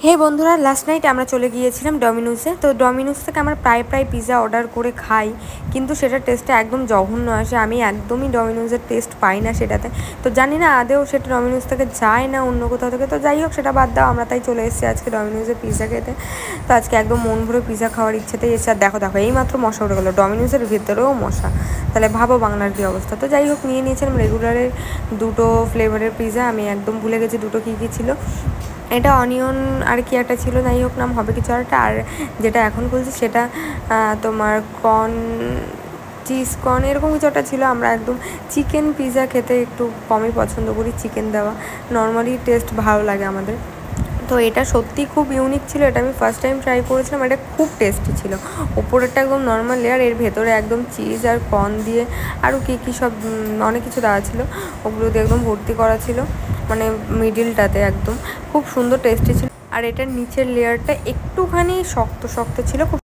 হে বন্ধুরা, last night আমরা চলে গিয়েছিলাম ডমিনোসে। তো ডমিনোস থেকে আমরা প্রায় পিৎজা অর্ডার করে খাই, কিন্তু সেটার টেস্টটা একদম জঘন্য আসে। আমি একদমই ডমিনোসের টেস্ট পাই না সেটাতে। তো জানি না আদেও সেটা ডমিনোস থেকে যায় না অন্য কোথাও থেকে। তো যাই হোক, সেটা বাদ দাও, আমরা তাই চলে এসেছি আজকে ডমিনোসের পিৎজা খেতে। তো আজকে একদম মন ভরে পিৎজা খাওয়ার ইচ্ছেতেই এসে। আর দেখো এইমাত্র মশা উঠে গেলো, ডমিনোসের ভেতরেও মশা। তাহলে ভাবো বাংলার কী অবস্থা। তো যাই হোক, নিয়ে নিয়েছিলাম রেগুলারের দুটো ফ্লেভারের পিৎজা। আমি একদম ভুলে গেছি দুটো কী কী ছিল। এটা অনিয়ন আর কি একটা ছিল, যাই হোক নাম হবে কিছু একটা। আর যেটা এখন বলছি সেটা তোমার কর্ন চিজ কর্ন এরকম কিছু একটা ছিল। আমরা একদম চিকেন পিৎজা খেতে একটু কমই পছন্দ করি, চিকেন দেওয়া নর্মালি টেস্ট ভালো লাগে আমাদের। তো এটা সত্যি খুব ইউনিক ছিল, এটা আমি ফার্স্ট টাইম ট্রাই করেছিলাম। এটা খুব টেস্টি ছিল। ওপরেরটা একদম নর্মাল লেয়ার, এর ভেতরে একদম চিজ আর কর্ন দিয়ে আরও কী সব অনেক কিছু দেওয়া ছিল, ওগুলো দিয়ে একদম ভর্তি করা ছিল, মানে মিডিলটাতে একদম খুব সুন্দর টেস্টি ছিল। আর এটার নিচের লেয়ারটা একটুখানি শক্ত ছিল, খুব